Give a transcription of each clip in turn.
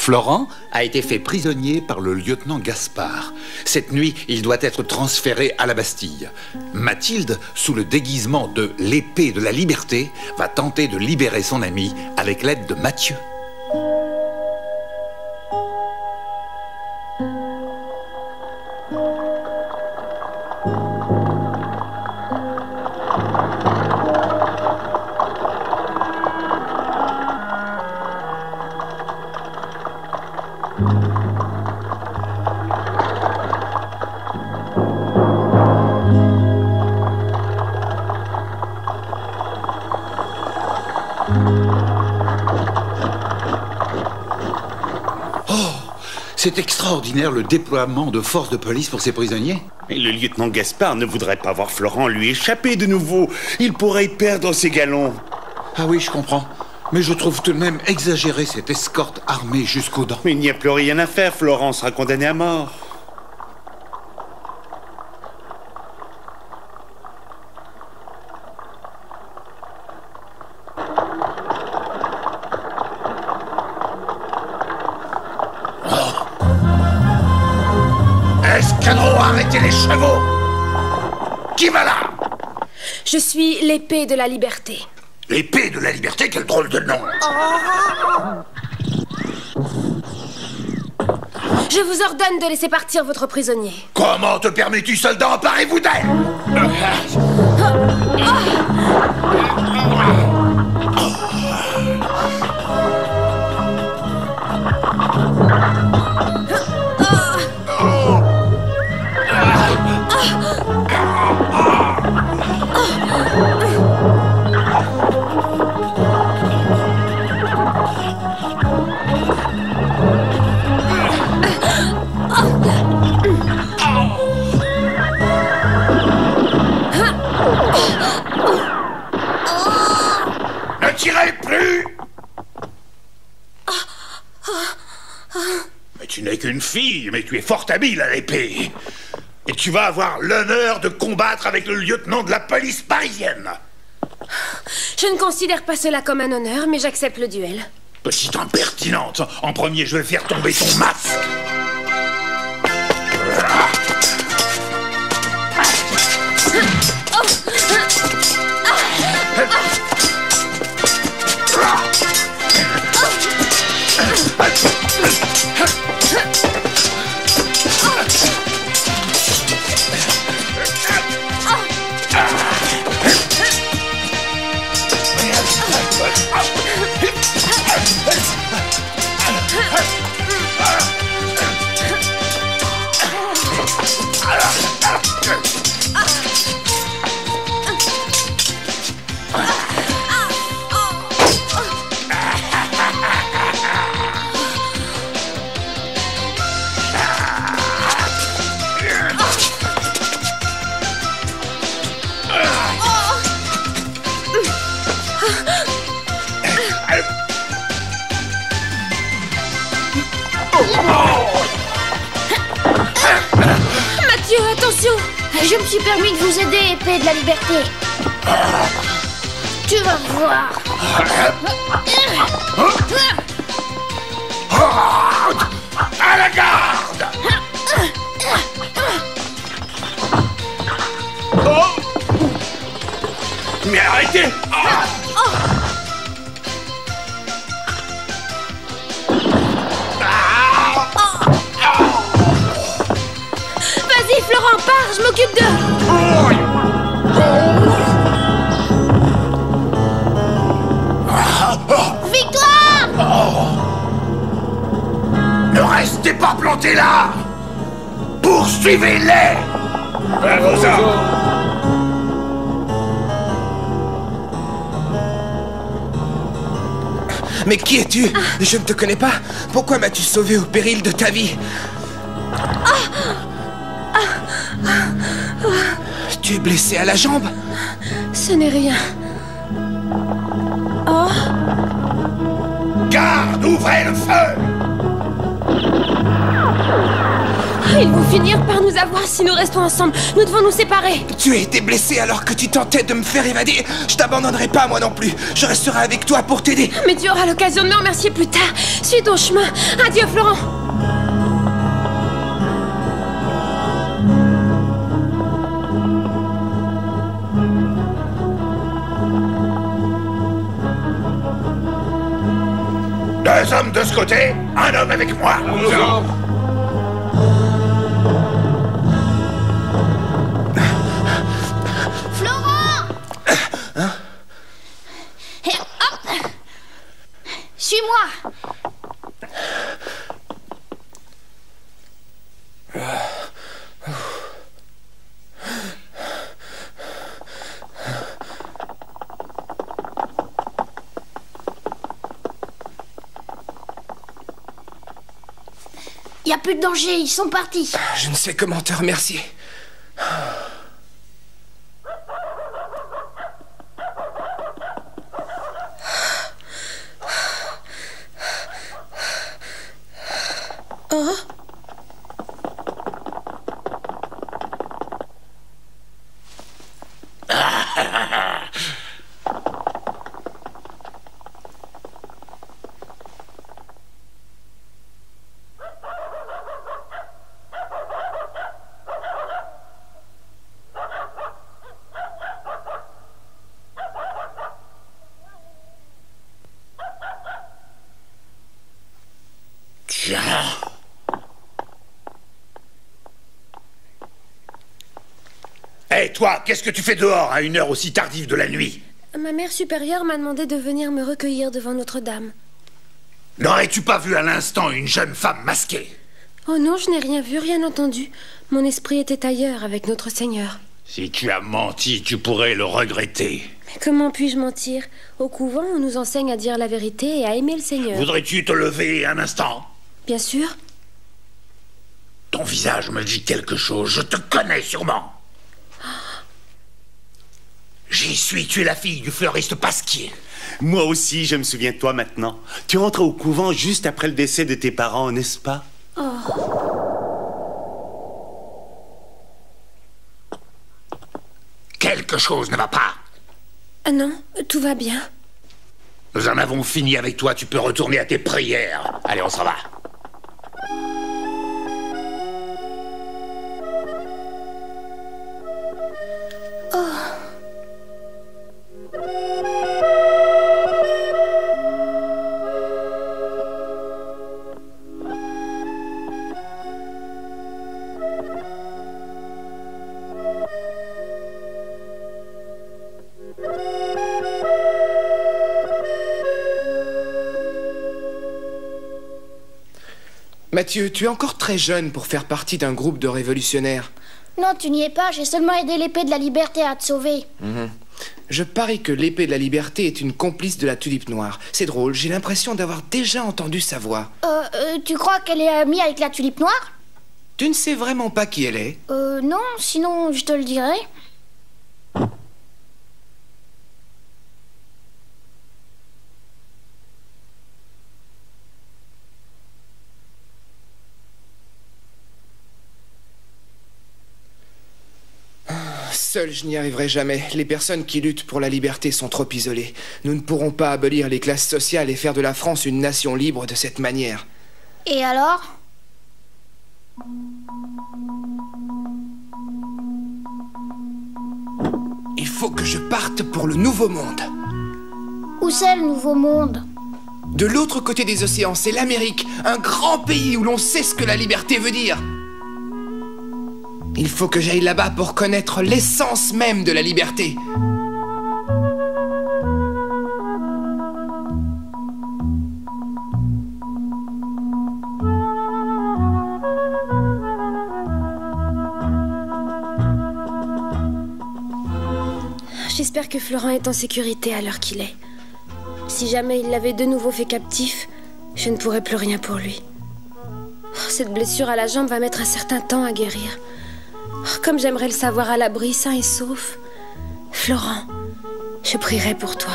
Florent a été fait prisonnier par le lieutenant Gaspard. Cette nuit, il doit être transféré à la Bastille. Mathilde, sous le déguisement de l'épée de la liberté, va tenter de libérer son ami avec l'aide de Mathieu. C'est extraordinaire le déploiement de forces de police pour ces prisonniers. Et le lieutenant Gaspard ne voudrait pas voir Florent lui échapper de nouveau. Il pourrait perdre ses galons. Ah oui, je comprends. Mais je trouve tout de même exagéré cette escorte armée jusqu'aux dents. Mais il n'y a plus rien à faire, Florent sera condamné à mort. Escadron, arrêtez les chevaux! Qui va là? Je suis l'épée de la liberté. L'épée de la liberté, quel drôle de nom! Je vous ordonne de laisser partir votre prisonnier. Comment te permets-tu, soldat? Emparez-vous d'elle! Ne tirez plus! Mais tu n'es qu'une fille, mais tu es fort habile à l'épée. Et tu vas avoir l'honneur de combattre avec le lieutenant de la police parisienne. Je ne considère pas cela comme un honneur, mais j'accepte le duel. Petite impertinente, en premier je vais faire tomber ton masque. Mathieu, attention! Je me suis permis de vous aider, épée de la liberté. Tu vas voir. À la garde! Mais arrêtez! Vas-y, Florent, pars, je m'occupe d'eux. Victoire! Ne restez pas plantés là! Poursuivez-les! Mais qui es-tu? Je ne te connais pas. Pourquoi m'as-tu sauvé au péril de ta vie? Tu es blessé à la jambe? Ce n'est rien. Oh, Garde, ouvrez le feu! Ils vont finir par nous avoir si nous restons ensemble. Nous devons nous séparer. Tu as été blessé alors que tu tentais de me faire évader. Je t'abandonnerai pas, moi non plus. Je resterai avec toi pour t'aider. Mais tu auras l'occasion de me remercier plus tard. Suis ton chemin. Adieu, Florent. Deux hommes de ce côté, un homme avec moi. Florent! Et hop! Suis-moi! Y a plus de danger, ils sont partis. Je ne sais comment te remercier. Oh. Hé, toi, qu'est-ce que tu fais dehors à une heure aussi tardive de la nuit? Ma mère supérieure m'a demandé de venir me recueillir devant Notre-Dame. N'aurais-tu pas vu à l'instant une jeune femme masquée? Oh non, je n'ai rien vu, rien entendu. Mon esprit était ailleurs avec notre Seigneur. Si tu as menti, tu pourrais le regretter. Mais comment puis-je mentir? Au couvent, on nous enseigne à dire la vérité et à aimer le Seigneur. Voudrais-tu te lever un instant? Bien sûr. Ton visage me dit quelque chose, je te connais sûrement. J'y suis, tu es la fille du fleuriste Pasquier. Moi aussi, je me souviens de toi maintenant. Tu entres au couvent juste après le décès de tes parents, n'est-ce pas? Quelque chose ne va pas. Ah non, tout va bien. Nous en avons fini avec toi, tu peux retourner à tes prières. Allez, on s'en va. Mathieu, tu es encore très jeune pour faire partie d'un groupe de révolutionnaires. Non, tu n'y es pas, j'ai seulement aidé l'épée de la liberté à te sauver. Je parie que l'épée de la liberté est une complice de la tulipe noire. C'est drôle, j'ai l'impression d'avoir déjà entendu sa voix. Tu crois qu'elle est amie avec la tulipe noire? Tu ne sais vraiment pas qui elle est? Non, sinon je te le dirai. Seul, je n'y arriverai jamais. Les personnes qui luttent pour la liberté sont trop isolées. Nous ne pourrons pas abolir les classes sociales et faire de la France une nation libre de cette manière. Et alors? Il faut que je parte pour le Nouveau Monde. Où c'est le Nouveau Monde? De l'autre côté des océans, c'est l'Amérique, un grand pays où l'on sait ce que la liberté veut dire. Il faut que j'aille là-bas pour connaître l'essence même de la liberté. J'espère que Florent est en sécurité à l'heure qu'il est. Si jamais il l'avait de nouveau fait captif, je ne pourrais plus rien pour lui. Cette blessure à la jambe va mettre un certain temps à guérir. Comme j'aimerais le savoir à l'abri, sain et sauf. Florent, je prierai pour toi.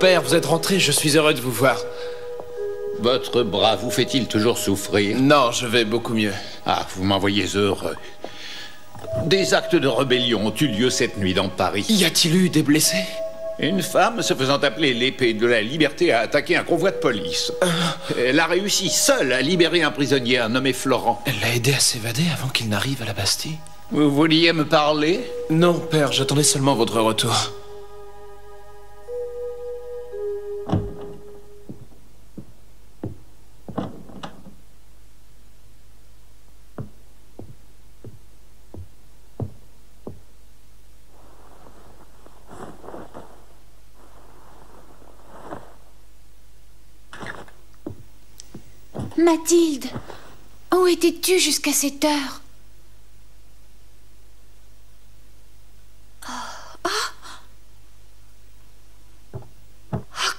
père, vous êtes rentré, je suis heureux de vous voir. Votre bras vous fait-il toujours souffrir? Non, je vais beaucoup mieux. Ah, vous m'envoyez heureux. Des actes de rébellion ont eu lieu cette nuit dans Paris. Y a-t-il eu des blessés? Une femme se faisant appeler l'épée de la liberté a attaqué un convoi de police. Elle a réussi seule à libérer un prisonnier, un nommé Florent. Elle l'a aidé à s'évader avant qu'il n'arrive à la Bastille? Vous vouliez me parler? Non, père, j'attendais seulement votre retour. Mathilde, où étais-tu jusqu'à cette heure?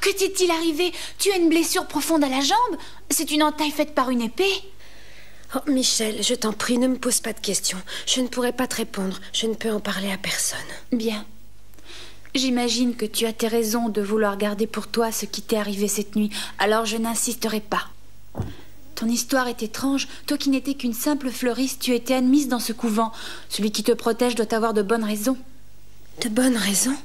Que t'est-il arrivé? Tu as une blessure profonde à la jambe? C'est une entaille faite par une épée? Oh, Michel, je t'en prie, ne me pose pas de questions. Je ne pourrai pas te répondre. Je ne peux en parler à personne. Bien. J'imagine que tu as tes raisons de vouloir garder pour toi ce qui t'est arrivé cette nuit, alors je n'insisterai pas. Ton histoire est étrange. Toi qui n'étais qu'une simple fleuriste, tu étais admise dans ce couvent. Celui qui te protège doit avoir de bonnes raisons. De bonnes raisons?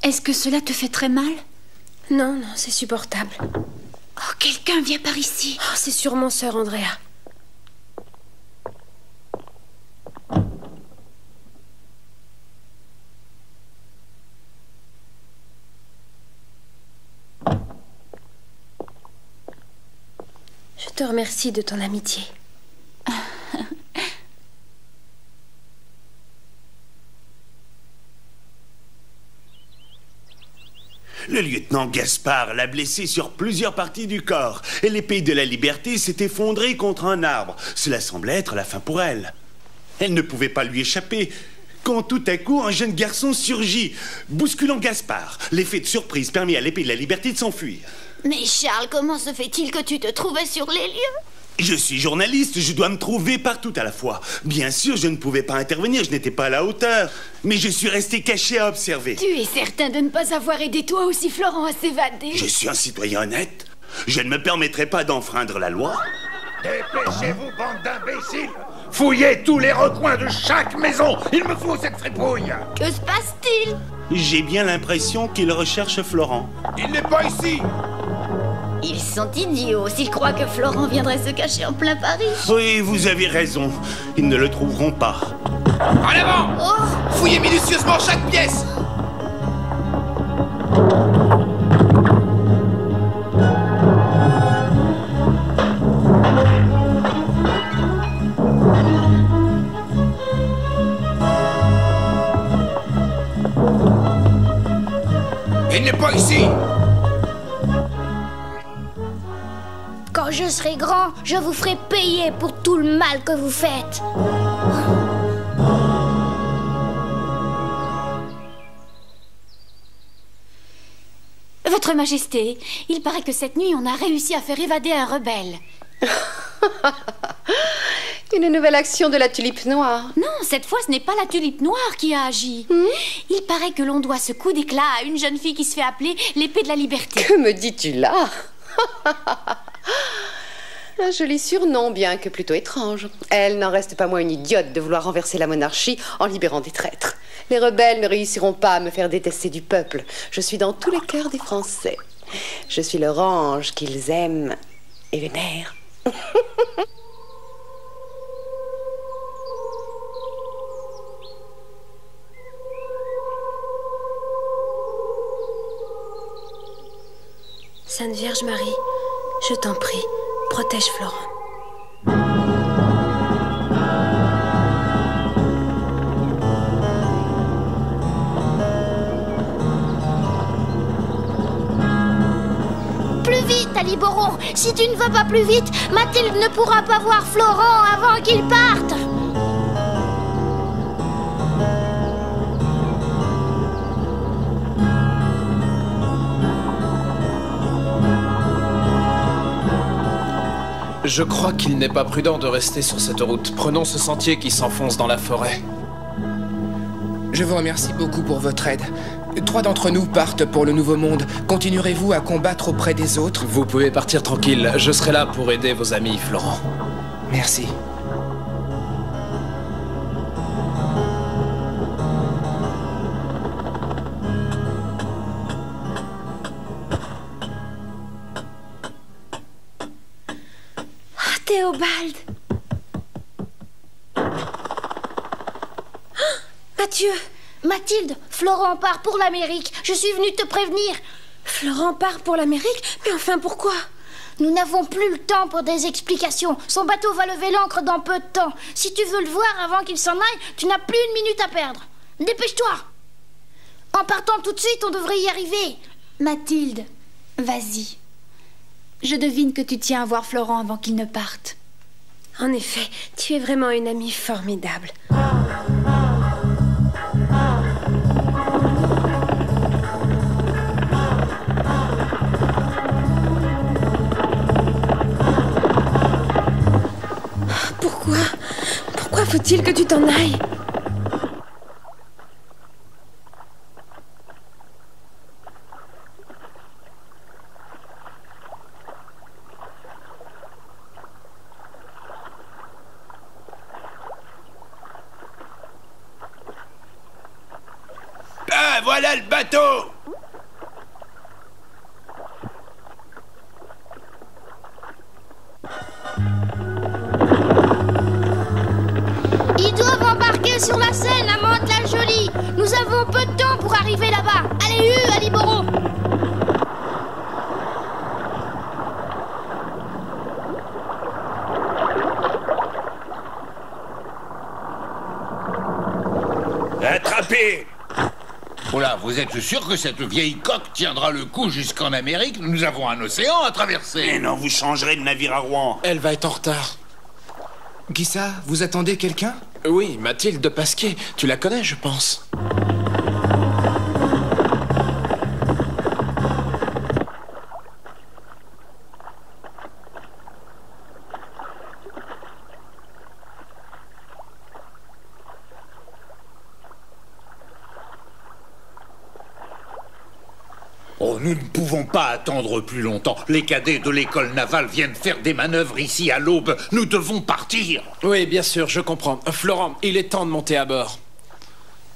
Est-ce que cela te fait très mal? Non, non, c'est supportable. Oh, quelqu'un vient par ici. Oh, c'est sûrement sœur Andrea. Je te remercie de ton amitié. Le lieutenant Gaspard l'a blessé sur plusieurs parties du corps et l'épée de la liberté s'est effondrée contre un arbre. Cela semblait être la fin pour elle. Elle ne pouvait pas lui échapper quand tout à coup un jeune garçon surgit, bousculant Gaspard. L'effet de surprise permit à l'épée de la liberté de s'enfuir. Mais Charles, comment se fait-il que tu te trouvais sur les lieux? Je suis journaliste, je dois me trouver partout à la fois. Bien sûr, je ne pouvais pas intervenir, je n'étais pas à la hauteur. Mais je suis resté caché à observer. Tu es certain de ne pas avoir aidé toi aussi Florent à s'évader? Je suis un citoyen honnête. Je ne me permettrai pas d'enfreindre la loi. Dépêchez-vous, bande d'imbéciles! Fouillez tous les recoins de chaque maison! Il me faut cette fripouille! Que se passe-t-il? J'ai bien l'impression qu'il recherche Florent. Il n'est pas ici! Ils sont idiots s'ils croient que Florent viendrait se cacher en plein Paris. Oui, vous avez raison. Ils ne le trouveront pas. En avant! Fouillez minutieusement chaque pièce! Il n'est pas ici! Quand je serai grand, je vous ferai payer pour tout le mal que vous faites. Votre Majesté, il paraît que cette nuit, on a réussi à faire évader un rebelle. Une nouvelle action de la tulipe noire. Non, cette fois, ce n'est pas la tulipe noire qui a agi. Il paraît que l'on doit ce coup d'éclat à une jeune fille qui se fait appeler l'épée de la liberté. Que me dis-tu là? Un joli surnom, bien que plutôt étrange. Elle n'en reste pas moins une idiote de vouloir renverser la monarchie en libérant des traîtres. Les rebelles ne réussiront pas à me faire détester du peuple. Je suis dans tous les cœurs des Français. Je suis leur ange qu'ils aiment et vénèrent. Sainte Vierge Marie, je t'en prie, protège Florent. Plus vite, Alibo! Aliboron. Si tu ne vas pas plus vite, Mathilde ne pourra pas voir Florent avant qu'il parte. Je crois qu'il n'est pas prudent de rester sur cette route. Prenons ce sentier qui s'enfonce dans la forêt. Je vous remercie beaucoup pour votre aide. 3 d'entre nous partent pour le Nouveau Monde. Continuerez-vous à combattre auprès des autres? Vous pouvez partir tranquille. Je serai là pour aider vos amis, Florent. Merci. Théobald. Mathieu. Mathilde, Florent part pour l'Amérique. Je suis venue te prévenir. Florent part pour l'Amérique? Mais enfin, pourquoi? Nous n'avons plus le temps pour des explications. Son bateau va lever l'ancre dans peu de temps. Si tu veux le voir avant qu'il s'en aille, tu n'as plus une minute à perdre. Dépêche-toi. En partant tout de suite, on devrait y arriver. Mathilde, vas-y. Je devine que tu tiens à voir Florent avant qu'il ne parte. En effet, tu es vraiment une amie formidable. Pourquoi faut-il que tu t'en ailles? Ah, voilà le bateau! Ils doivent embarquer sur la Seine à Mantes-la-Jolie. Nous avons peu de temps pour arriver là-bas. Allez, Aliboron. Attrapez! Oh là, vous êtes sûr que cette vieille coque tiendra le coup jusqu'en Amérique? Nous avons un océan à traverser. Mais non, vous changerez de navire à Rouen. Elle va être en retard. Guissa, vous attendez quelqu'un? Oui, Mathilde de Pasquier. Tu la connais, je pense. Oh, nous ne pouvons pas attendre plus longtemps. Les cadets de l'école navale viennent faire des manœuvres ici à l'aube. Nous devons partir. Oui, bien sûr, je comprends. Florent, il est temps de monter à bord.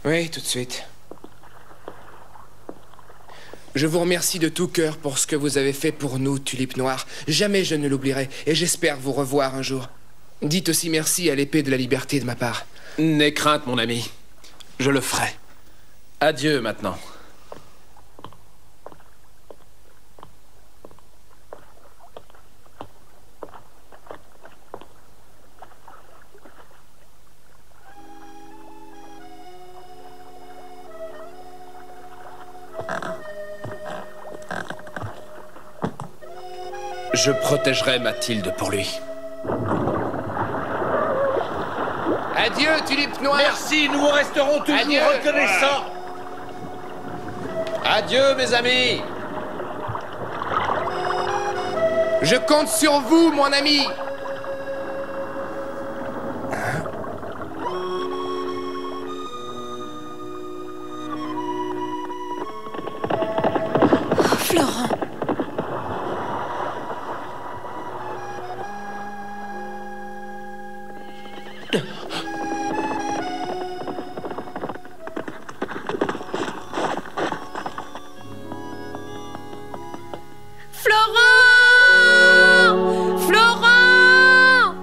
Oui, tout de suite. Je vous remercie de tout cœur pour ce que vous avez fait pour nous, Tulipe Noire. Jamais je ne l'oublierai, et j'espère vous revoir un jour. Dites aussi merci à l'épée de la liberté de ma part. N'aie crainte, mon ami. Je le ferai. Adieu, maintenant. Je protégerai Mathilde pour lui. Adieu, Tulipe Noire. Merci, nous vous resterons toujours Adieu. reconnaissants. Adieu, mes amis. Je compte sur vous, mon ami. Florent. Florent! Florent!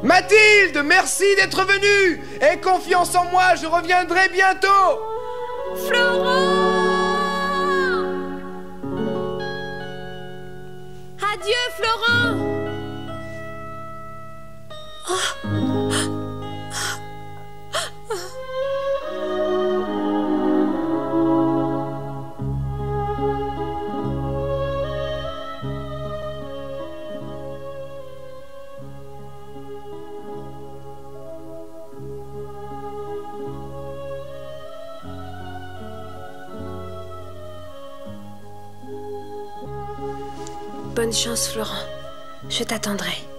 Mathilde, merci d'être venue. Aie confiance en moi, je reviendrai bientôt. Florent! Florent! Bonne chance, Florent. Je t'attendrai.